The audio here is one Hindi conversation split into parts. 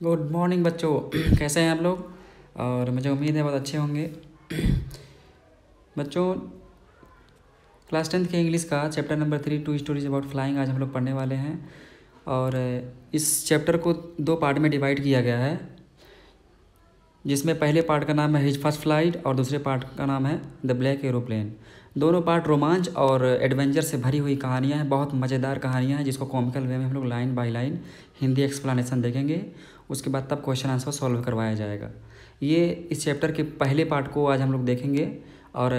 गुड मॉर्निंग बच्चों। कैसे हैं आप लोग? और मुझे उम्मीद है बहुत अच्छे होंगे। बच्चों, क्लास 10th के इंग्लिश का chapter number 3 two stories about flying आज हम लोग पढ़ने वाले हैं। और इस चैप्टर को 2 पार्ट में डिवाइड किया गया है, जिसमें पहले पार्ट का नाम है हिज फर्स्ट फ्लाइट और दूसरे पार्ट का नाम है द ब्लैक एरोप्लेन। दोनों पार्ट रोमांच और एडवेंचर से भरी हुई कहानियाँ हैं, बहुत मज़ेदार कहानियाँ हैं, जिसको कॉमिकल वे में हम लोग line by line Hindi explanation देखेंगे। उसके बाद तब क्वेश्चन आंसर सॉल्व करवाया जाएगा। ये इस चैप्टर के पहले पार्ट को आज हम लोग देखेंगे, और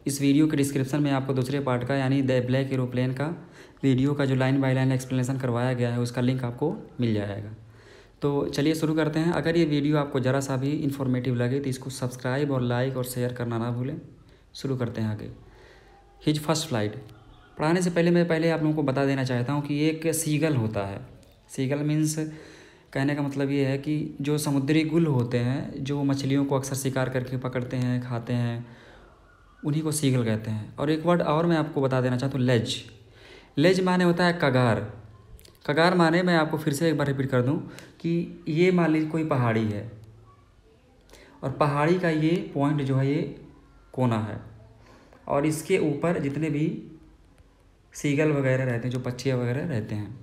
इस वीडियो के डिस्क्रिप्शन में आपको दूसरे पार्ट का यानी द ब्लैक एरोप्लेन का वीडियो का जो लाइन बाय लाइन एक्सप्लेनेशन करवाया गया है उसका लिंक आपको मिल जाएगा। तो चलिए शुरू करते हैं। अगर ये वीडियो आपको ज़रा सा भी इन्फॉर्मेटिव लगे तो इसको सब्सक्राइब और लाइक और शेयर करना ना भूलें। शुरू करते हैं आगे। हिज फर्स्ट फ्लाइट पढ़ाने से पहले मैं आप लोगों को बता देना चाहता हूँ कि एक सीगल होता है। सीगल मीन्स, कहने का मतलब ये है कि जो समुद्री गुल होते हैं, जो मछलियों को अक्सर शिकार करके पकड़ते हैं, खाते हैं, उन्हीं को सीगल कहते हैं। और एक वर्ड और मैं आपको बता देना चाहता हूँ, लेज। लेज माने होता है कगार। कगार माने, मैं आपको फिर से एक बार रिपीट कर दूं कि ये मान लीजिए कोई पहाड़ी है, और पहाड़ी का ये पॉइंट जो है ये कोना है, और इसके ऊपर जितने भी सीगल वगैरह रहते हैं, जो पक्षियाँ वगैरह रहते हैं,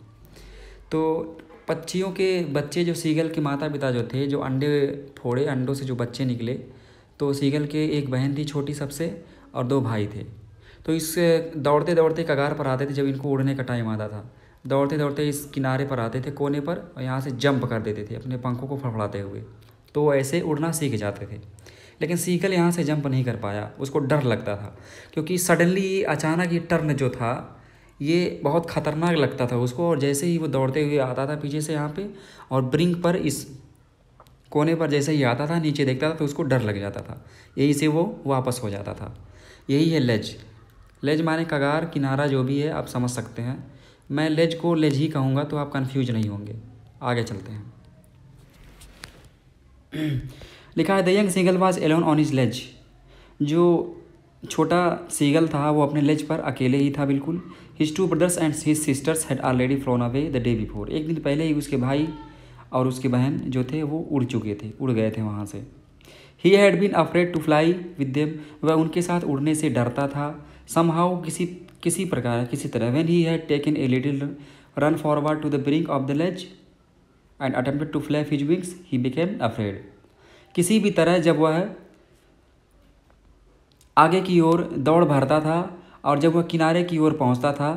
तो पक्षियों के बच्चे, जो सीगल के माता पिता जो थे, जो अंडे फोड़े, अंडों से जो बच्चे निकले, तो सीगल के एक बहन थी छोटी सबसे, और 2 भाई थे। तो इस दौड़ते दौड़ते कगार पर आते थे जब इनको उड़ने का टाइम आता था। दौड़ते दौड़ते इस किनारे पर आते थे, कोने पर, और यहाँ से जंप कर देते थे अपने पंखों को फड़फड़ाते हुए। तो ऐसे उड़ना सीख जाते थे। लेकिन सीगल यहाँ से जंप नहीं कर पाया, उसको डर लगता था, क्योंकि सडनली अचानक ये टर्न जो था ये बहुत ख़तरनाक लगता था उसको। और जैसे ही वो दौड़ते हुए आता था पीछे से यहाँ पे, और ब्रिंक पर, इस कोने पर जैसे ही आता था, नीचे देखता था तो उसको डर लग जाता था। यही से वो वापस हो जाता था। यही है लेज। लेज माने कगार, किनारा, जो भी है आप समझ सकते हैं। मैं लेज को लेज ही कहूँगा तो आप कंफ्यूज नहीं होंगे। आगे चलते हैं। लिखा है the young seagull was alone on his ledge. जो छोटा सीगल था वो अपने लेज पर अकेले ही था, बिल्कुल। His 2 brothers and his sisters had already phloem away the day before. एक दिन पहले ही उसके भाई और उसकी बहन जो थे वो उड़ चुके थे, उड़ गए थे वहाँ से। He had been afraid to fly with them. वह उनके साथ उड़ने से डरता था। समहाउ, किसी प्रकार, किसी तरह। When he had taken a little run forward to the brink of the ledge and attempted to flap his wings, he became afraid. किसी भी तरह जब वह आगे की ओर दौड़ भरता था, और जब वह किनारे की ओर पहुंचता था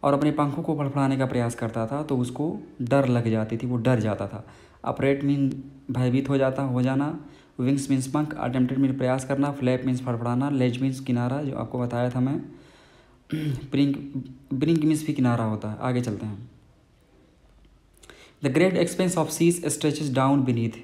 और अपने पंखों को फड़फड़ाने का प्रयास करता था, तो उसको डर लग जाती थी, वो डर जाता था। अफ्रेड मीन भयभीत हो जाना। विंग्स मीन्स पंख। अटेम्प्टेड मीन प्रयास करना। फ्लैप मीन्स फड़फड़ाना। लेज मीन्स किनारा, जो आपको बताया था मैं। ब्रिंक मीन्स भी किनारा होता है। आगे चलते हैं। The great expanse of seas stretches down beneath.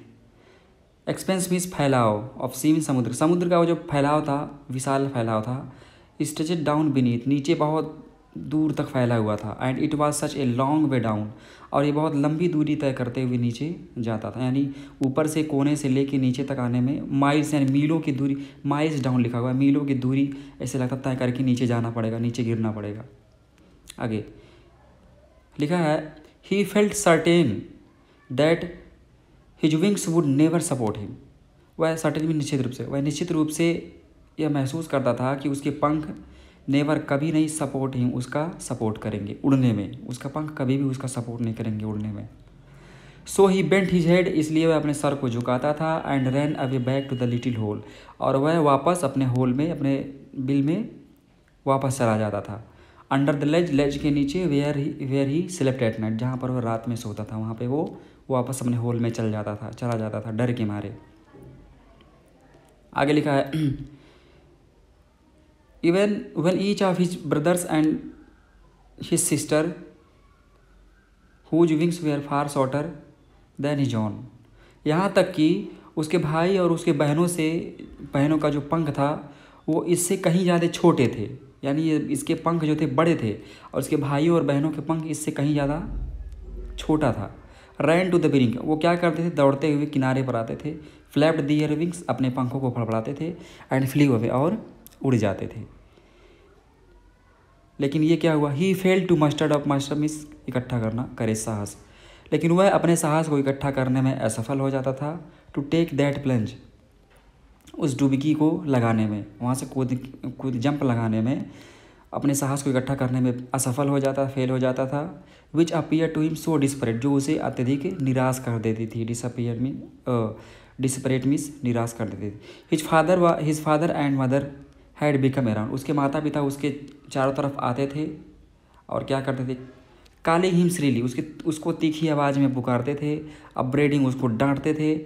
Expanse means फैलाव, ऑफ सी मीन्स समुद्र। समुद्र का वो जो फैलाव था, विशाल फैलाव था। स्ट्रेचेड डाउन बीनीथ, नीचे बहुत दूर तक फैला हुआ था। And it was such a long way down, और ये बहुत लंबी दूरी तय करते हुए नीचे जाता था। यानी ऊपर से कोने से लेके नीचे तक आने में माइल्स, यानी मीलों की दूरी, माइल्स डाउन लिखा हुआ है, मीलों की दूरी ऐसे लगता तय करके नीचे जाना पड़ेगा, नीचे गिरना पड़ेगा। आगे लिखा है he felt certain that his wings would never support him. वह सर्टेन भी निश्चित रूप से यह महसूस करता था कि उसके पंख नेवर, कभी नहीं, सपोर्ट हिम, उसका सपोर्ट करेंगे उड़ने में। उसका पंख कभी भी उसका सपोर्ट नहीं करेंगे उड़ने में। So he bent his head, इसलिए वह अपने सर को झुकाता था। And ran away back to the little hole, और वह वापस अपने होल में, अपने बिल में वापस चला जाता था। अंडर द लेज, लेज के नीचे। Where he slept at night, जहाँ पर वह रात में सोता था, वहाँ पे वो वापस अपने होल में चला जाता था डर के मारे। आगे लिखा है even when each of his brothers and his sister whose wings were far shorter than his own. यहाँ तक कि उसके भाई और उसके बहनों का जो पंख था वो इससे कहीं ज़्यादा छोटे थे। यानी ये इसके पंख जो थे बड़े थे, और उसके भाइयों और बहनों के पंख इससे कहीं ज़्यादा छोटा था। रैन टू द ब्रिंक, वो क्या करते थे, दौड़ते हुए किनारे पर आते थे। फ्लैप्ड दियर विंग्स, अपने पंखों को फड़फड़ाते थे। एंड फ्ली अवे, और उड़ जाते थे। लेकिन ये क्या हुआ, he fail to mustered off, muster means इकट्ठा करना, करे साहस। लेकिन वह अपने साहस को इकट्ठा करने में असफल हो जाता था। टू टेक दैट प्लंज, उस डुबकी को लगाने में, वहाँ से कूद कूद जंप लगाने में अपने साहस को इकट्ठा करने में असफल हो जाता, फेल हो जाता था। Which appear to him so desperate, जो उसे अत्यधिक निराश कर देती थी। डिसअपियर मीन डिस्परेट मीन्स निराश कर देती थी। His father and mother had become around, उसके माता पिता उसके चारों तरफ आते थे और क्या करते थे, कॉलिंग हिम श्रीली, उसको तीखी आवाज़ में पुकारते थे। अपब्रेडिंग, उसको डांटते थे।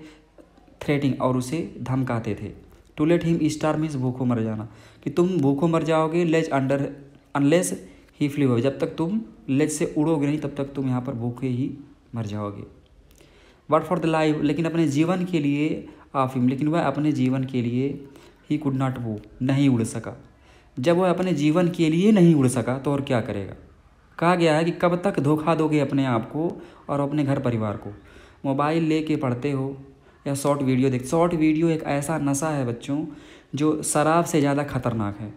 थ्रेटिंग, और उसे धमकाते थे। To let him starve means भूखों मर जाना, कि तुम भूखों मर जाओगे। Ledge under unless he flee हो, जब तक तुम लेज से उड़ोगे नहीं तब तक तुम यहाँ पर भूखे ही मर जाओगे। बट फॉर द लाइफ, लेकिन अपने जीवन के लिए ऑफ हिम, लेकिन वह अपने जीवन के लिए ही कुड नॉट वो, नहीं उड़ सका। जब वह अपने जीवन के लिए नहीं उड़ सका तो और क्या करेगा। कहा गया है कि कब तक धोखा दोगे अपने आप को और अपने घर परिवार को। मोबाइल लेके पढ़ते हो या शॉर्ट वीडियो देख, शॉर्ट वीडियो एक ऐसा नशा है बच्चों जो शराब से ज़्यादा खतरनाक है।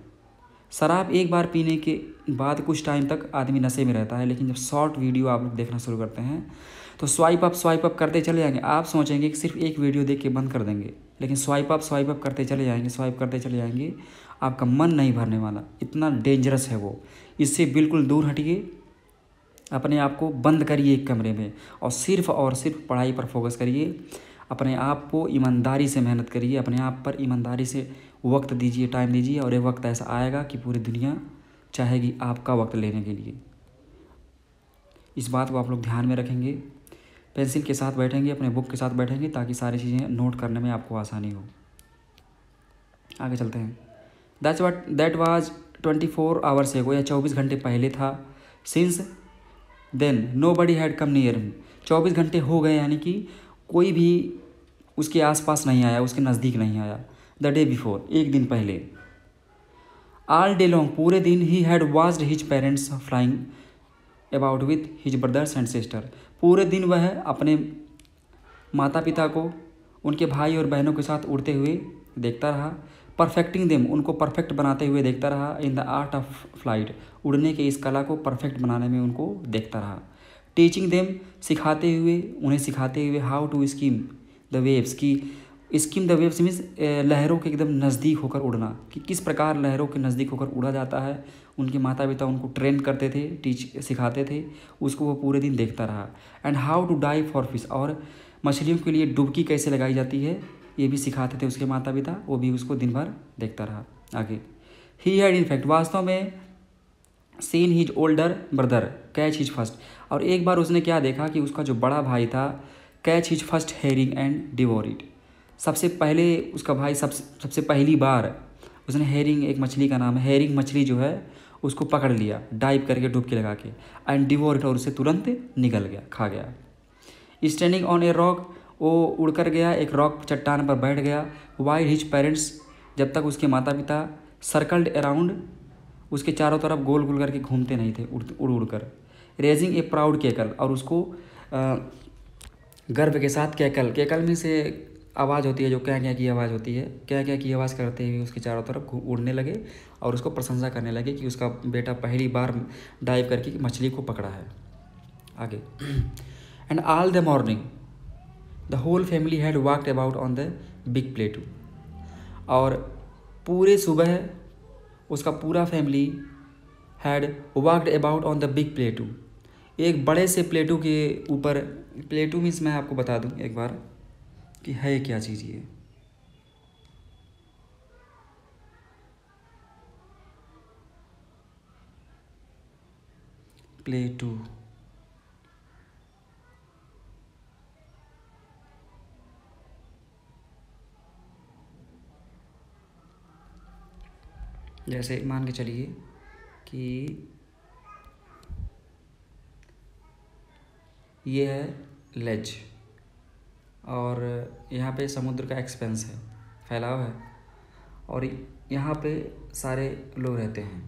शराब एक बार पीने के बाद कुछ टाइम तक आदमी नशे में रहता है, लेकिन जब शॉर्ट वीडियो आप लोग देखना शुरू करते हैं तो स्वाइप अप करते चले जाएंगे। आप सोचेंगे कि सिर्फ एक वीडियो देख के बंद कर देंगे, लेकिन स्वाइप अप करते चले जाएंगे, स्वाइप करते चले जाएंगे, आपका मन नहीं भरने वाला। इतना डेंजरस है वो। इससे बिल्कुल दूर हटिए, अपने आप को बंद करिए एक कमरे में और सिर्फ पढ़ाई पर फोकस करिए। अपने आप को ईमानदारी से मेहनत करिए, अपने आप पर ईमानदारी से वक्त दीजिए, टाइम दीजिए, और एक वक्त ऐसा आएगा कि पूरी दुनिया चाहेगी आपका वक्त लेने के लिए। इस बात को आप लोग ध्यान में रखेंगे, पेंसिल के साथ बैठेंगे, अपने बुक के साथ बैठेंगे, ताकि सारी चीज़ें नोट करने में आपको आसानी हो। आगे चलते हैं। दैट वाज 24 आवर्स एगो, या 24 घंटे पहले था। Since then nobody had come near him, 24 घंटे हो गए, यानी कि कोई भी उसके आसपास नहीं आया, उसके नज़दीक नहीं आया। द डे बिफोर, एक दिन पहले। ऑल डे लॉन्ग, पूरे दिन he had watched his parents flying about with his brothers and sister, पूरे दिन वह अपने माता पिता को उनके भाई और बहनों के साथ उड़ते हुए देखता रहा। परफेक्टिंग देम, उनको परफेक्ट बनाते हुए देखता रहा। In the art of flight, उड़ने के इस कला को परफेक्ट बनाने में उनको देखता रहा। टीचिंग देम, उन्हें सिखाते हुए how to skim the waves, की स्कीम द वेव्स मीन्स लहरों के एकदम नज़दीक होकर उड़ना, कि किस प्रकार लहरों के नज़दीक होकर उड़ा जाता है। उनके माता पिता उनको ट्रेन करते थे, सिखाते थे, उसको वो पूरे दिन देखता रहा। And how to dive for fish, और मछलियों के लिए डुबकी कैसे लगाई जाती है ये भी सिखाते थे उसके माता पिता, वो भी उसको दिन भर देखता रहा। आगे, ही हैड इनफैक्ट, वास्तव में seen his older brother catch his first, और एक बार उसने क्या देखा कि उसका जो बड़ा भाई था catch his first herring and devour it, सबसे पहले उसका भाई सबसे पहली बार उसने हेरिंग, एक मछली का नाम है, हेरिंग मछली जो है उसको पकड़ लिया डाइव करके, डुबकी लगा के। एंड डिवोर इट, और उससे तुरंत निकल गया, खा गया। स्टैंडिंग ऑन ए रॉक, वो उड़कर गया, एक रॉक चट्टान पर बैठ गया। वाइल हिज पेरेंट्स, जब तक उसके माता पिता सर्कल्ड अराउंड, उसके चारों तरफ गोल गोल करके घूमते नहीं थे, उड़ उड़ कर। रेजिंग ए प्राउड केकल, और उसको गर्व के साथ केकल में से आवाज़ होती है जो क्या की आवाज़ होती है, क्या की आवाज़ करते हुए उसके चारों तरफ उड़ने लगे और उसको प्रशंसा करने लगे कि उसका बेटा पहली बार डाइव करके मछली को पकड़ा है। आगे, and all the morning the whole family had walked about on the big plateau, और पूरे सुबह उसका पूरा family had walked about on the big plateau, एक बड़े से प्लेटू के ऊपर। प्लेटू मीन्स मैं आपको बता दूं एक बार कि है क्या चीज़ ये। प्लेटू, जैसे मान के चलिए कि ये है लेज, और यहाँ पे समुद्र का एक्सपेंस है, फैलाव है, और यहाँ पे सारे लोग रहते हैं।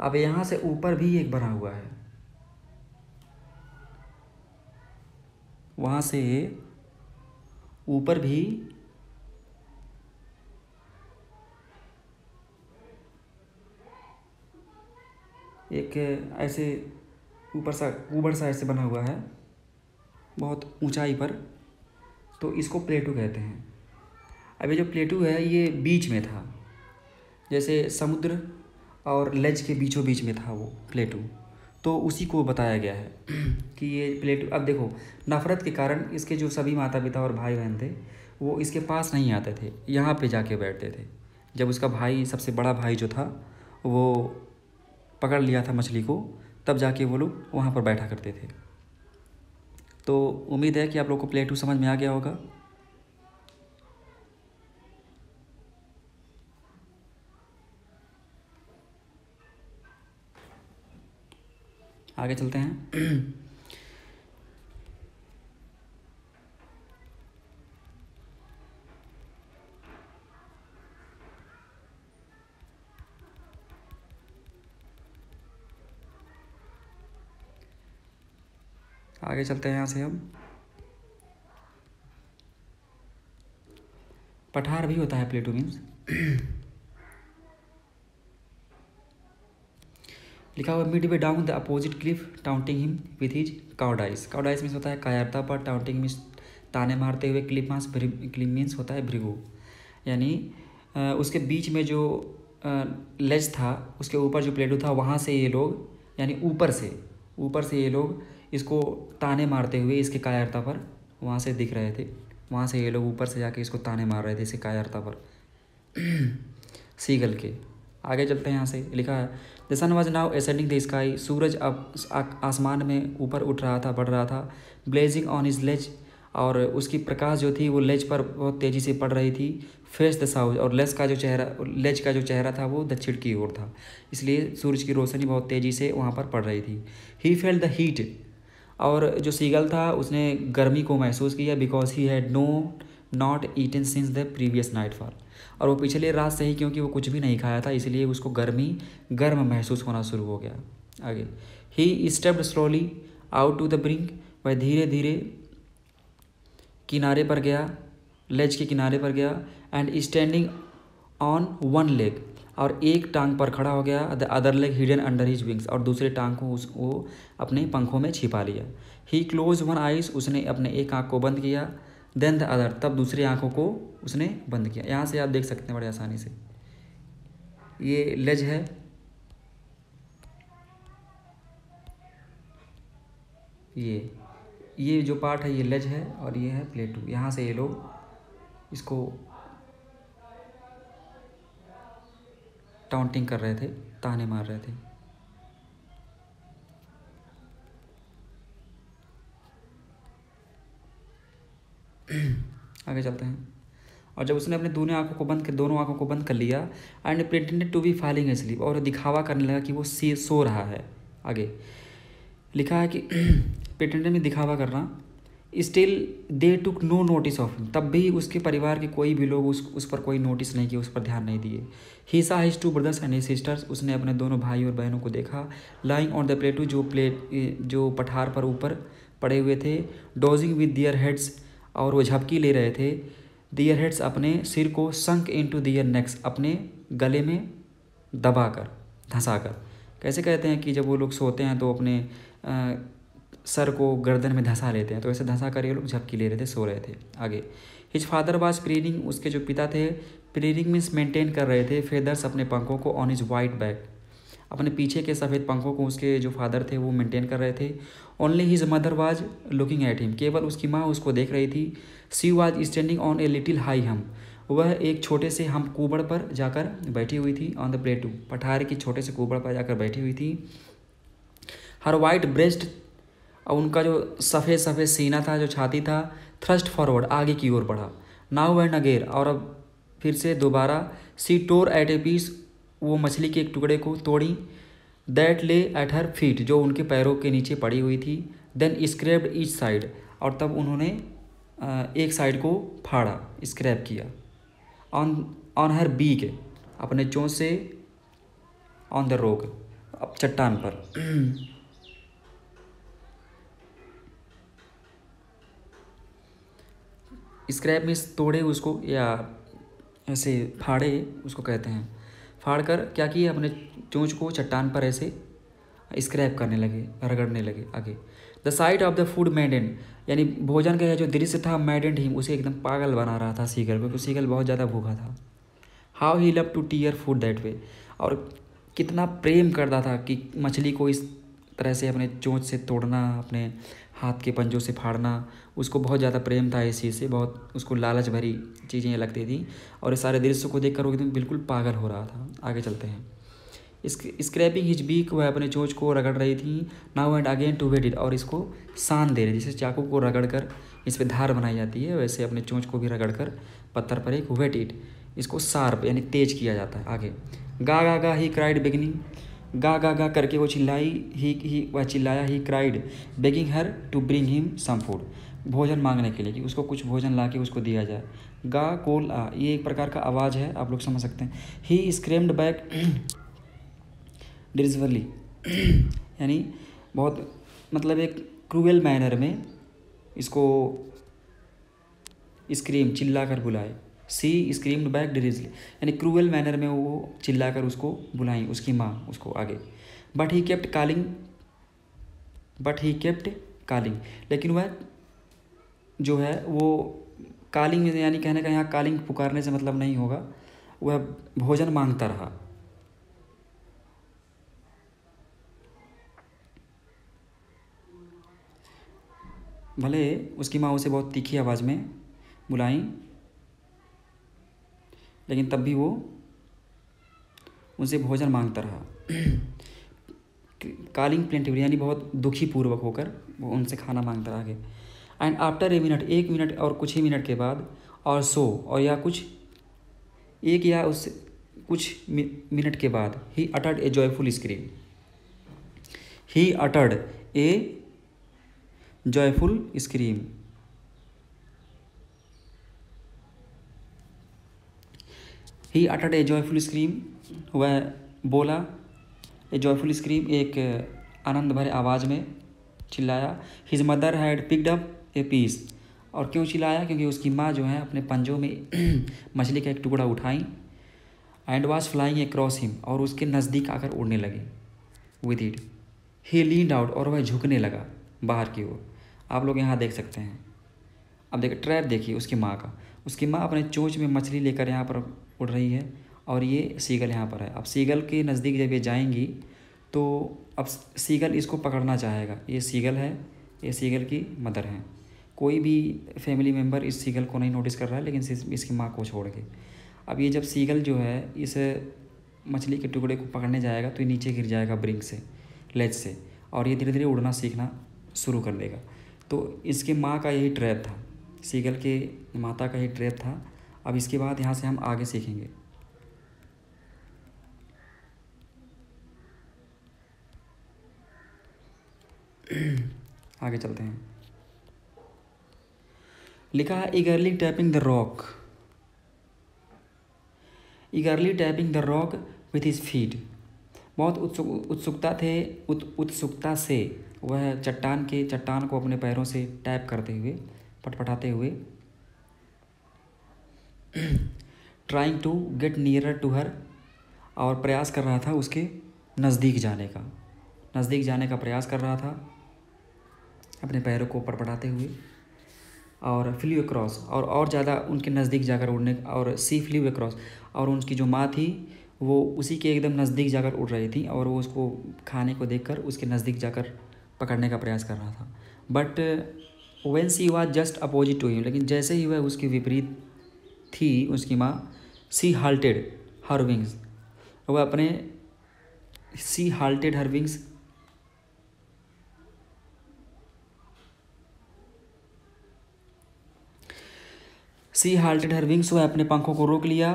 अब यहाँ से ऊपर भी एक बना हुआ है, वहाँ से ऊपर भी एक ऐसे ऊपर सा ऐसे बना हुआ है, बहुत ऊंचाई पर, तो इसको प्लेटू कहते हैं। अब ये जो प्लेटू है ये बीच में था, जैसे समुद्र और लेज के बीचों बीच में था वो प्लेटू, तो उसी को बताया गया है कि ये प्लेटू। अब देखो, नफ़रत के कारण इसके जो सभी माता पिता और भाई बहन थे वो इसके पास नहीं आते थे, यहाँ पे जाके बैठते थे। जब उसका भाई, सबसे बड़ा भाई जो था, वो पकड़ लिया था मछली को, तब जाके वो लोग वहाँ पर बैठा करते थे। तो उम्मीद है कि आप लोग को प्लेटू समझ में आ गया होगा। आगे चलते हैं। आगे चलते हैं यहाँ से हम। पठार भी होता है प्लेटू मीन्स। लिखा हुआ midway down the opposite cliff taunting him with his cowardice. Cowardice means होता है कायरता पर, टाउंटिंग मीन्स ताने मारते हुए, क्लिप मीन्स होता है भृगु, यानी उसके बीच में जो लेज था उसके ऊपर जो प्लेटू था वहाँ से ये लोग, यानी ऊपर से ये लोग इसको ताने मारते हुए इसके कायरता पर वहाँ से दिख रहे थे। वहाँ से ये लोग ऊपर से जाके इसको ताने मार रहे थे इसके कायरता पर सीगल के। आगे चलते हैं यहाँ से। लिखा है the sun was now ascending the sky. सूरज अब आसमान में ऊपर उठ रहा था, बढ़ रहा था। ब्लेजिंग ऑन हिज लेज, और उसकी प्रकाश जो थी वो लेज पर बहुत तेज़ी से पड़ रही थी। फेस द साउथ, और लेज का जो चेहरा था वो दक्षिण की ओर था, इसलिए सूरज की रोशनी बहुत तेज़ी से वहाँ पर पड़ रही थी। ही फेल्ट द हीट, और जो सीगल था उसने गर्मी को महसूस किया, because he had not eaten since the previous nightfall, और वो पिछले रात से ही, क्योंकि वो कुछ भी नहीं खाया था, इसलिए उसको गर्म महसूस होना शुरू हो गया। आगे, he stepped slowly out to the brink, वह धीरे धीरे किनारे पर गया, लेज के किनारे पर गया। And standing on one leg, और एक टांग पर खड़ा हो गया। The other leg hidden under his wings, और दूसरे टांग को वो अपने पंखों में छिपा लिया। ही क्लोज वन आइज, उसने अपने एक आँख को बंद किया। देन द अदर, तब दूसरी आँखों को उसने बंद किया। यहाँ से आप देख सकते हैं बड़े आसानी से, ये लेज है, ये जो पार्ट है ये लेज है, और ये है प्लेटू। यहाँ से ये लोग इसको टाउंटिंग कर रहे थे, ताने मार रहे थे। आगे चलते हैं। और जब उसने अपने दोनों आँखों को बंद कर लिया, and pretended to be falling asleep, और दिखावा करने लगा कि वो सो रहा है। आगे लिखा है कि प्रिटेंडेड में दिखावा करना। Still they took no notice of him, तब भी उसके परिवार के कोई भी लोग उस पर कोई नोटिस नहीं किए, उस पर ध्यान नहीं दिए। He saw his two brothers and his sisters, उसने अपने दोनों भाई और बहनों को देखा। लाइंग ऑन द प्लेटू, जो पठार पर ऊपर पड़े हुए थे। डोजिंग विद दियर हेड्स, और वो झपकी ले रहे थे। दियर हेड्स, अपने सिर को। संक इन टू दियर नेक्स, अपने गले में दबाकर, धंसाकर। कैसे कहते हैं कि जब वो लोग सोते हैं तो अपने सर को गर्दन में धंसा लेते हैं, तो ऐसे धंसा कर ये लोग झपकी ले रहे थे, सो रहे थे। आगे, हिज फादर वाज प्रीनिंग, उसके जो पिता थे, प्रीनिंग मीन्स मेंटेन कर रहे थे। फेदर्स, अपने पंखों को। ऑन हिज वाइट बैक, अपने पीछे के सफ़ेद पंखों को उसके जो फादर थे वो मेंटेन कर रहे थे। Only his mother was looking at him, केवल उसकी माँ उसको देख रही थी। She was standing on a little high हम, वह एक छोटे से हम कुबड़ पर जाकर बैठी हुई थी। ऑन द प्लेटू, पठार की छोटे से कुबड़ पर जाकर बैठी हुई थी। हर वाइट ब्रेस्ट, और उनका जो सफ़ेद सफ़ेद सीना था, जो छाती था, थ्रस्ट फॉरवर्ड, आगे की ओर बढ़ा। नाउ एंड अगेन, और अब फिर से दोबारा। सी टोर एट ए पीस, वो मछली के एक टुकड़े को तोड़ी। दैट ले एट हर फीट, जो उनके पैरों के नीचे पड़ी हुई थी। देन स्क्रैप्ड ईच साइड, और तब उन्होंने एक साइड को फाड़ा, स्क्रैप किया। ऑन हर बीक, अपने चोंच से। ऑन द रॉक, अब चट्टान पर। स्क्रैप मीन्स तोड़े उसको, या ऐसे फाड़े उसको कहते हैं। फाड़ कर क्या किए, अपने चोंच को चट्टान पर ऐसे स्क्रैप करने लगे, रगड़ने लगे। आगे, the site of the food मैडेंड, यानी भोजन का जो दृश्य था मैडेंड हिम, उसे एकदम पागल बना रहा था सीगल, क्योंकि सीगल बहुत ज़्यादा भूखा था। How he love to tear food that way, और कितना प्रेम करता था कि मछली को इस तरह से अपने चोंच से तोड़ना, अपने हाथ के पंजों से फाड़ना, उसको बहुत ज़्यादा प्रेम था इस चीज़ से, बहुत उसको लालच भरी चीज़ें लगती थी। और इस सारे दृश्य को देखकर वो एकदम बिल्कुल पागल हो रहा था। आगे चलते हैं। स्क्रैपिंग हिज बीक, वह अपने चोंच को रगड़ रही थी। Now and again to whet it, और इसको सान दे रही, जैसे चाकू को रगड़ कर इस पर धार बनाई जाती है, वैसे अपने चोंच को भी रगड़ कर पत्थर पर एक वेट इट, इसको शार्प यानी तेज किया जाता है। आगे गा गा गा ही क्राइड बिगिनिंग, गा गा गा करके वो चिल्लाई, ही वह चिल्लाया, he cried begging her to bring him some food, भोजन मांगने के लिए कि उसको कुछ भोजन ला के उसको दिया जाए। गा कोल आ, ये एक प्रकार का आवाज़ है, आप लोग समझ सकते हैं। ही स्क्रेम्ड बैक डिरिजवली यानी बहुत मतलब एक क्रूएल मैनर में इसको स्क्रीम चिल्ला कर बुलाए। सी स्क्रीम्ड बैक डिरिजली, यानी क्रूएल मैनर में वो चिल्ला कर उसको बुलाई, उसकी माँ उसको। आगे बट ही केप्ट कालिंग, लेकिन वह जो है वो कालिंग यानी कहने का यहाँ कालिंग पुकारने से मतलब नहीं होगा, वह भोजन मांगता रहा। भले उसकी माँ उसे बहुत तीखी आवाज़ में बुलाई, लेकिन तब भी वो उनसे भोजन मांगता रहा। कालिंग प्लेंटिवली, यानी बहुत दुखी पूर्वक होकर वो उनसे खाना मांगता रहा। आगे एंड आफ्टर ए मिनट, एक मिनट और कुछ ही मिनट के बाद, और सो और या कुछ एक या उससे कुछ मिनट के बाद, he uttered A joyful scream, he uttered A joyful scream, he uttered A joyful scream, वह बोला, ए जॉयफुल स्क्रीम एक आनंद भरे आवाज़ में चिल्लाया। His mother had picked up a piece, और क्यों चिल्लाया, क्योंकि उसकी माँ जो है अपने पंजों में मछली का एक टुकड़ा उठाई। And was flying across him, और उसके नज़दीक आकर उड़ने लगे। With it he leaned out, और वह झुकने लगा बाहर की ओर। आप लोग यहाँ देख सकते हैं। अब देखिए ट्रैप देखिए उसकी माँ का, उसकी माँ अपने चोंच में मछली लेकर यहाँ पर उड़ रही है, और ये सीगल यहाँ पर है। अब सीगल के नज़दीक जब ये जाएंगी तो अब सीगल इसको पकड़ना चाहेगा। ये सीगल है, ये सीगल की मदर है। कोई भी फैमिली मेम्बर इस सीगल को नहीं नोटिस कर रहा है, लेकिन इसकी माँ को छोड़ के। अब ये जब सीगल जो है इस मछली के टुकड़े को पकड़ने जाएगा तो ये नीचे गिर जाएगा ब्रिंक से, लेज से, और ये धीरे धीरे उड़ना सीखना शुरू कर देगा। तो इसके माँ का यही ट्रैप था, सीगल के माता का ही ट्रैप था। अब इसके बाद यहाँ से हम आगे सीखेंगे। आगे चलते हैं। लिखा है ईगरली tapping the rock, ईगरली tapping the rock with his feet, बहुत उत्सुकता से वह चट्टान को अपने पैरों से टैप करते हुए, पटपटाते हुए, trying to get nearer to her, और प्रयास कर रहा था उसके नज़दीक जाने का प्रयास कर रहा था अपने पैरों को पटपटाते हुए। और फ्ल्यू अक्रॉस, और ज़्यादा उनके नज़दीक जाकर उड़ने, और सी फ्ल्यू अक्रॉस, और उनकी जो माँ थी वो उसी के एकदम नज़दीक जाकर उड़ रही थी, और वो उसको खाने को देखकर उसके नज़दीक जाकर पकड़ने का प्रयास कर रहा था। But when she was just opposite to him, लेकिन जैसे ही वह उसके विपरीत थी उसकी माँ, सी हाल्टेड हर विंग्स, वह अपने सी हाल्टेड हर विंग्स, सी हाल्टेड हर विंग्स, वह अपने पंखों को रोक लिया।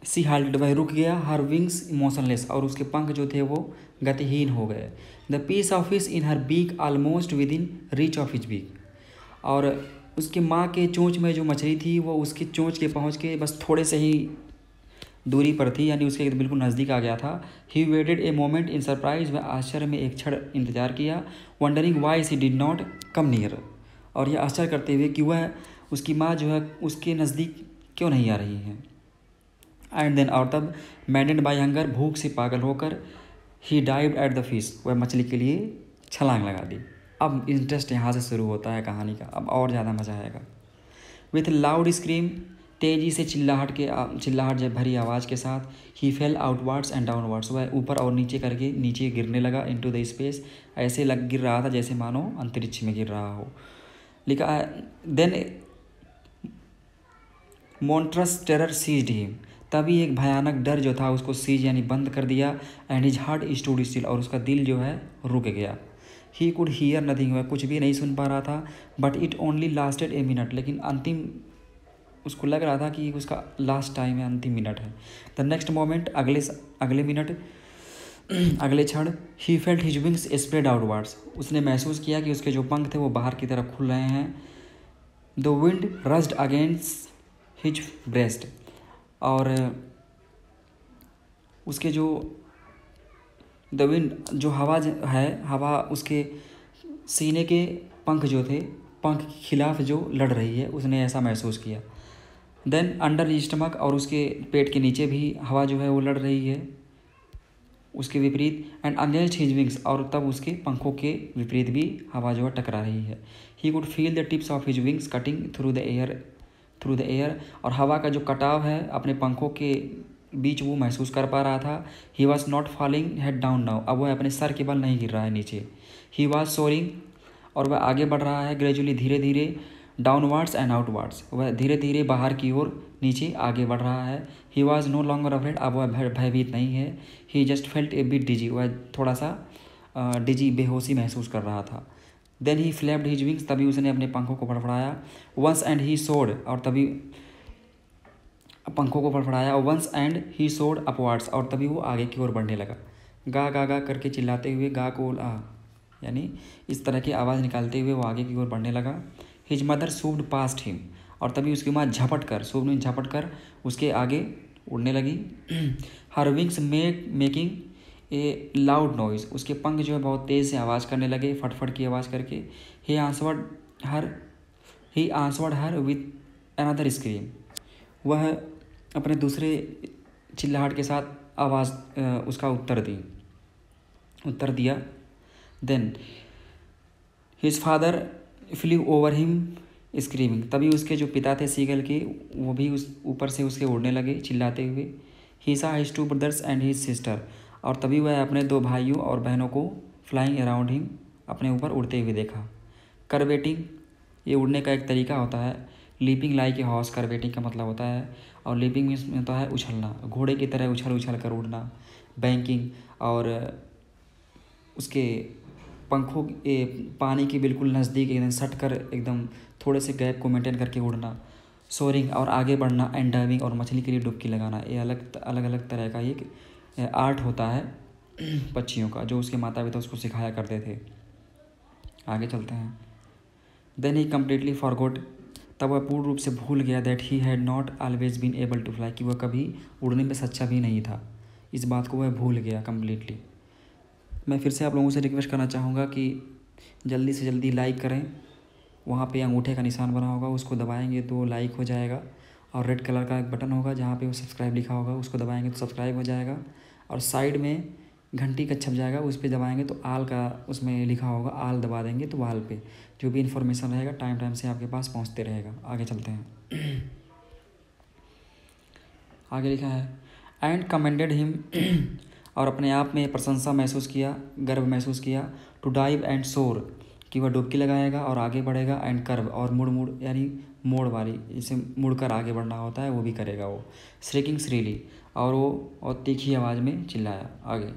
सी हाल्टेड, वह रुक गया। हर विंग्स मोशनलेस, और उसके पंख जो थे वो गतिहीन हो गए। The piece of fish in her beak almost within reach of his beak, और उसकी माँ के चोंच में जो मछली थी वो उसकी चोंच के पहुँच के बस थोड़े से ही दूरी पर थी, यानी उसके बिल्कुल नज़दीक आ गया था। He waited a moment in surprise, वह आश्चर्य में एक क्षण इंतजार किया। Wondering why she did not come near, और यह आश्चर्य करते हुए कि वह उसकी माँ जो है उसके नज़दीक क्यों नहीं आ रही है। एंड देन, और तब मैडेंड बाय हंगर, भूख से पागल होकर, ही डाइव्ड एट द फिश, वह मछली के लिए छलांग लगा दी। अब इंटरेस्ट यहाँ से शुरू होता है कहानी का, अब और ज़्यादा मज़ा आएगा। विथ लाउड स्क्रीम, तेज़ी से चिल्लाहट जब भरी आवाज़ के साथ, ही फेल आउटवर्ड्स एंड डाउनवर्ड्स, वह ऊपर और नीचे करके नीचे गिरने लगा, इनटू द स्पेस, ऐसे गिर रहा था जैसे मानो अंतरिक्ष में गिर रहा हो। लिखा है then monstrous terror seized him, तभी एक भयानक डर जो था उसको सीज यानी बंद कर दिया, and his heart stood still, और उसका दिल जो है रुक गया। ही कुड हियर नथिंग, वह कुछ भी नहीं सुन पा रहा था, but it only lasted a minute, लेकिन अंतिम उसको लग रहा था कि उसका लास्ट टाइम है, अंतिम मिनट है। द नेक्स्ट मोमेंट, अगले मिनट अगले क्षण, he felt his wings spread outwards, उसने महसूस किया कि उसके जो पंख थे वो बाहर की तरफ खुल रहे हैं। The wind rushed against his breast, और उसके जो द विंड जो हवा है, हवा उसके सीने के पंख जो थे, पंख के खिलाफ जो लड़ रही है, उसने ऐसा महसूस किया। देन अंडर हिज स्टमक, और उसके पेट के नीचे भी हवा जो है वो लड़ रही है उसके विपरीत, एंड अगेंस्ट हिज विंग्स, और तब उसके पंखों के विपरीत भी हवा जो है टकरा रही है। He could feel the tips of his wings cutting through the air, और हवा का जो कटाव है अपने पंखों के बीच वो महसूस कर पा रहा था। He was not falling head down now, अब वह अपने सर के बल नहीं गिर रहा है नीचे। ही वॉज सोरिंग, और वह आगे बढ़ रहा है ग्रेजुअली, धीरे धीरे, डाउनवर्ड्स एंड आउटवर्ड्स, वह धीरे धीरे बाहर की ओर नीचे आगे बढ़ रहा है। He was no longer afraid, अब वह भयभीत नहीं है। He just felt a bit dizzy, वह थोड़ा सा डिजी बेहोशी महसूस कर रहा था। Then he flapped his wings, तभी उसने अपने पंखों को फड़फड़ाया। वंस एंड ही सोड, और तभी पंखों को फड़फड़ाया। वंस एंड ही सोड अपवर्ड्स, और तभी वो आगे की ओर बढ़ने लगा। गा गा गा करके चिल्लाते हुए, गा को आ यानी इस तरह की आवाज़ निकालते हुए वो आगे की ओर बढ़ने लगा। हिज मदर सूव्ड पास्ट हिम, और तभी उसकी माँ झपट कर उसके आगे उड़ने लगी। हर wings making a loud noise, उसके पंख जो है बहुत तेज़ से आवाज़ करने लगे, फटफट की आवाज़ करके। ही आंसवर्ड हर विथ अनदर स्क्रीम, वह अपने दूसरे चिल्लाहट के साथ आवाज़ उसका उत्तर दिया। Then his father flew over him screaming, तभी उसके जो पिता थे सीगल के, वो भी उस ऊपर से उसके उड़ने लगे चिल्लाते हुए। He saw his two brothers and his sister, और तभी वह अपने 2 भाइयों और बहनों को फ्लाइंग अराउंड हिम, अपने ऊपर उड़ते हुए देखा। करवेटिंग, ये उड़ने का एक तरीका होता है। लीपिंग लाइक ए हॉर्स, करवेटिंग का मतलब होता है, और लीपिंग में होता है उछलना, घोड़े की तरह उछल कर उड़ना। बैंकिंग, और उसके पंखों पानी के बिल्कुल नज़दीक एकदम सट कर, एकदम थोड़े से गैप को मेंटेन करके उड़ना। सोरिंग, और आगे बढ़ना। एंड डाइविंग, और मछली के लिए डुबकी लगाना। ये अलग अलग तरह का एक आर्ट होता है पक्षियों का, जो उसके माता पिता उसको सिखाया करते थे। आगे चलते हैं। देन ही कम्प्लीटली फॉरगॉट, तब वह पूर्ण रूप से भूल गया that he had not always been able to fly, कि वह कभी उड़ने में सच्चा भी नहीं था। इस बात को वह भूल गया कम्प्लीटली। मैं फिर से आप लोगों से रिक्वेस्ट करना चाहूँगा कि जल्दी से जल्दी लाइक करें। वहाँ पे अंगूठे का निशान बना होगा, उसको दबाएंगे तो लाइक हो जाएगा, और रेड कलर का एक बटन होगा जहाँ पे वो सब्सक्राइब लिखा होगा, उसको दबाएंगे तो सब्सक्राइब हो जाएगा, और साइड में घंटी का छप जाएगा, उस पर दबाएंगे तो आल का उसमें लिखा होगा, आल दबा देंगे तो वाल पे जो भी इन्फॉर्मेशन रहेगा टाइम से आपके पास पहुँचते रहेगा। आगे चलते हैं। आगे लिखा है एंड कमेंडेड हिम, और अपने आप में प्रशंसा महसूस किया, गर्व महसूस किया। टू डाइव एंड सोर, कि वह डुबकी लगाएगा और आगे बढ़ेगा। एंड कर्व, और मुड़ यानी मोड़ वाली, जिसे मुड़कर आगे बढ़ना होता है वो भी करेगा वो। श्रीकिंग श्रीली, और तीखी आवाज़ में चिल्लाया। आगे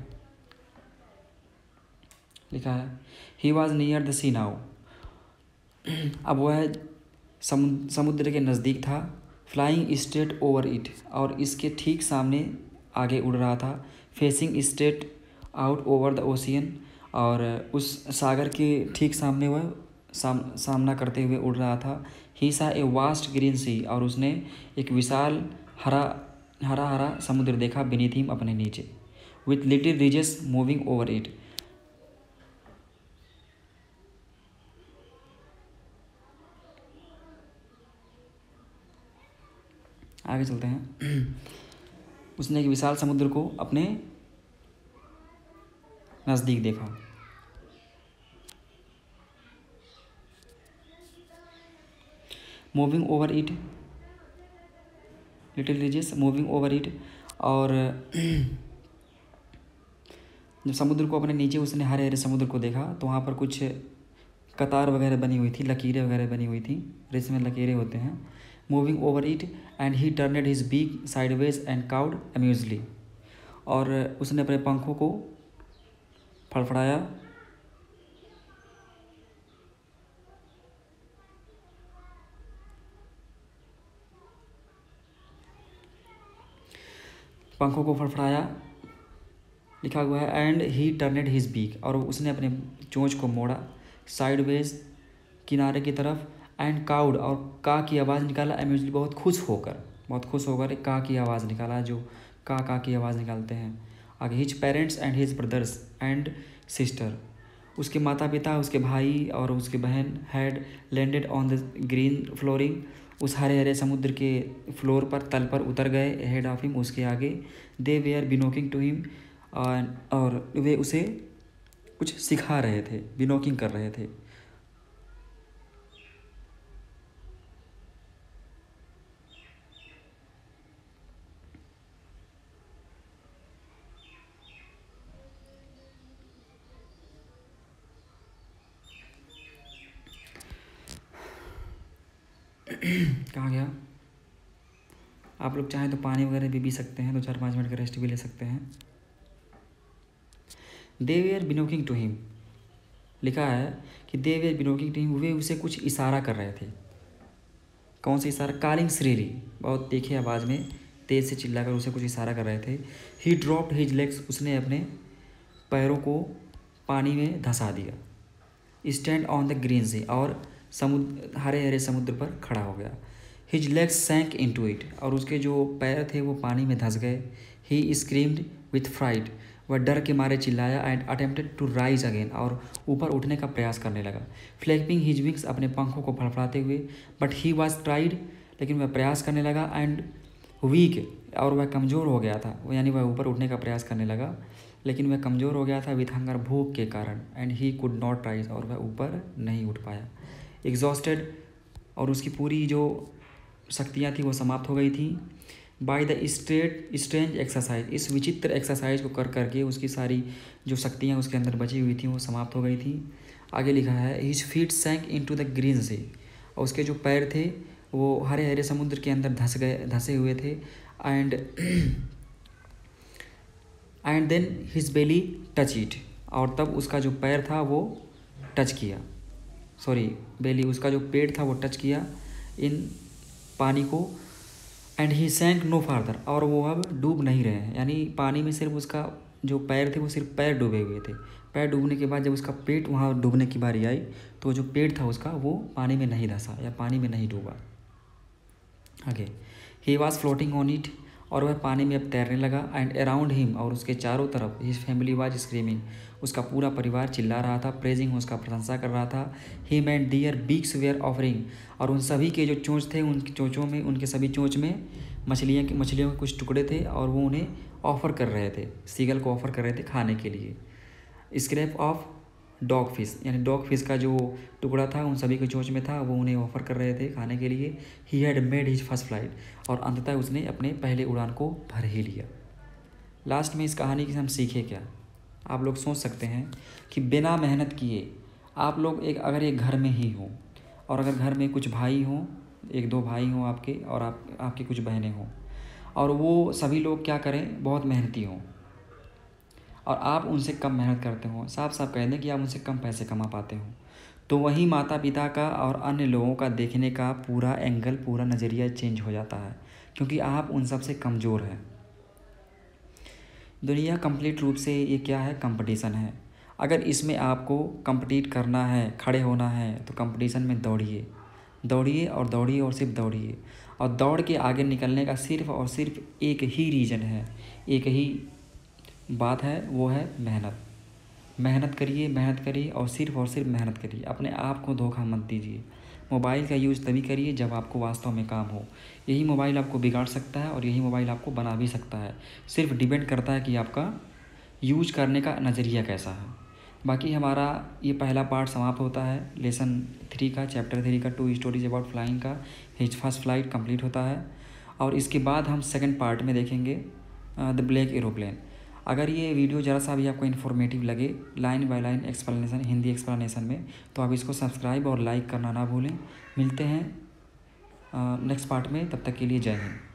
लिखा है he was near the sea now, अब वह समुद्र के नज़दीक था। फ्लाइंग स्ट्रेट ओवर इट, और इसके ठीक सामने आगे उड़ रहा था। Facing straight out over the ocean, और उस सागर के ठीक सामने वह सामना करते हुए उड़ रहा था। ही सा ए वास्ट ग्रीन सी, और उसने एक विशाल हरा समुद्र देखा। बीनीथ हिम, अपने नीचे। With little ridges moving over it, आगे चलते हैं। उसने एक विशाल समुद्र को अपने नज़दीक देखा। Moving over it, little ridges, moving over it. और जब समुद्र को अपने नीचे उसने हरे हरे समुद्र को देखा तो वहाँ पर कुछ कतार वगैरह बनी हुई थी, लकीरें वगैरह बनी हुई थी, रेस में लकीरें होते हैं। Moving over it and he turned his beak sideways and cawed amusedly. और उसने अपने पंखों को फड़फड़ाया, पंखों को फड़फड़ाया लिखा हुआ है। And he turned his beak, और उसने अपने चोंच को मोड़ा, साइडवेज किनारे की तरफ, एंड काउड, और का की आवाज़ निकाला, अम्यूजली बहुत खुश होकर एक का की आवाज़ निकाला, जो का की आवाज़ निकालते हैं। आगे his parents and his brothers and sister, उसके माता पिता, उसके भाई और उसके बहन, had landed on the green flooring, उस हरे हरे समुद्र के फ्लोर पर, तल पर उतर गए, हेड ऑफ हिम, उसके आगे। दे वेयर बिनोकिंग टू हिम, और वे उसे कुछ सिखा रहे थे, बिनोकिंग कर रहे थे। कहाँ गया? आप लोग चाहें तो पानी वगैरह भी पी सकते हैं, 2-4-5 मिनट का रेस्ट भी ले सकते हैं। दे वेयर बिनोकिंग टू हिम, लिखा है कि दे वेयर बिनोकिंग टू हिम, वे उसे कुछ इशारा कर रहे थे। कौन सा इशारा? कॉलिंग श्रीली, बहुत तीखी आवाज़ में तेज़ से चिल्लाकर उसे कुछ इशारा कर रहे थे। ही ड्रॉप्ड हिज लेग्स, उसने अपने पैरों को पानी में धंसा दिया। Stand on the green sea, और समुद्र, हरे हरे समुद्र पर खड़ा हो गया। हिज लेग्स सैंक इनटू इट, और उसके जो पैर थे वो पानी में धंस गए। ही स्क्रीम्ड विथ फ्राइट, वह डर के मारे चिल्लाया। And attempted to rise again, और ऊपर उठने का प्रयास करने लगा। फ्लैपिंग हिज विंग्स, अपने पंखों को फड़फड़ाते हुए। बट ही वॉज ट्राइड, लेकिन वह प्रयास करने लगा। एंड वीक, और वह कमज़ोर हो गया था, यानी वह ऊपर उठने का प्रयास करने लगा लेकिन वह कमज़ोर हो गया था विथ हंगर, भूख के कारण। And he could not rise, और वह ऊपर नहीं उठ पाया। एग्जॉस्टेड, और उसकी पूरी जो शक्तियाँ थी वो समाप्त हो गई थी। बाय द स्ट्रेंज एक्सरसाइज, इस विचित्र एक्सरसाइज को कर करके उसकी सारी जो शक्तियाँ उसके अंदर बची हुई थी वो समाप्त हो गई थी। आगे लिखा है his feet sank into the green sea, और उसके जो पैर थे वो हरे हरे समुद्र के अंदर धंसे हुए थे। And then his belly touch it, और तब उसका जो पैर था वो टच किया, बेली, उसका जो पेट था वो टच किया इन पानी को। एंड ही सैंक नो फार्दर, और वो अब डूब नहीं रहे हैं, यानी पानी में सिर्फ उसका जो पैर थे वो सिर्फ पैर डूबे हुए थे। पैर डूबने के बाद जब उसका पेट वहाँ डूबने की बारी आई तो जो पेट था उसका वो पानी में नहीं धंसा या पानी में नहीं डूबा। आगे he was floating on it, और वह पानी में अब तैरने लगा। एंड अराउंड हिम, और उसके चारों तरफ हिज फैमिली वाज स्क्रीमिंग, उसका पूरा परिवार चिल्ला रहा था। प्रेजिंग, उसका प्रशंसा कर रहा था। Him and their beaks were offering, और उन सभी के जो चोंच थे उनकी चोंचों में, उनके सभी चोंच में मछलियों के कुछ टुकड़े थे और वो उन्हें ऑफ़र कर रहे थे, सीगल को ऑफ़र कर रहे थे खाने के लिए। स्क्रैप ऑफ डॉग फिश, यानी डॉग फिश का जो टुकड़ा था उन सभी के चोंच में था, वो उन्हें ऑफ़र कर रहे थे खाने के लिए। He had made his first flight, और अंततः उसने अपने पहले उड़ान को भर ही लिया। लास्ट में इस कहानी की हम सीखे क्या? आप लोग सोच सकते हैं कि बिना मेहनत किए आप लोग अगर एक घर में ही हो, और अगर घर में कुछ भाई हों, 1-2 भाई हों आपके, और आपकी कुछ बहनें हों, और वो सभी लोग क्या करें, बहुत मेहनती हों, और आप उनसे कम मेहनत करते हो, साफ साफ कह दें कि आप उनसे कम पैसे कमा पाते हो, तो वहीं माता पिता का और अन्य लोगों का देखने का पूरा एंगल, पूरा नज़रिया चेंज हो जाता है, क्योंकि आप उन सब से कमज़ोर हैं। दुनिया कंप्लीट रूप से ये क्या है, कंपटीशन है। अगर इसमें आपको कंपटीट करना है, खड़े होना है, तो कंपटीशन में दौड़िए और दौड़िए और सिर्फ दौड़िए, और दौड़ के आगे निकलने का सिर्फ और सिर्फ एक ही रीज़न है, एक ही बात है, वो है मेहनत। मेहनत करिए और सिर्फ मेहनत करिए। अपने आप को धोखा मत दीजिए। मोबाइल का यूज़ तभी करिए जब आपको वास्तव में काम हो। यही मोबाइल आपको बिगाड़ सकता है और यही मोबाइल आपको बना भी सकता है। सिर्फ डिपेंड करता है कि आपका यूज करने का नज़रिया कैसा है। बाकी हमारा ये पहला पार्ट समाप्त होता है लेसन 3 का, चैप्टर 3 का 2 स्टोरीज अबाउट फ्लाइंग का हिज फर्स्ट फ्लाइट कंप्लीट होता है। और इसके बाद हम सेकंड पार्ट में देखेंगे द ब्लैक एरोप्लेन। अगर ये वीडियो ज़रा सा भी आपको इन्फॉर्मेटिव लगे line by line explanation, Hindi explanation में, तो आप इसको सब्सक्राइब और लाइक करना ना भूलें। मिलते हैं नेक्स्ट पार्ट में, तब तक के लिए जय हिंद।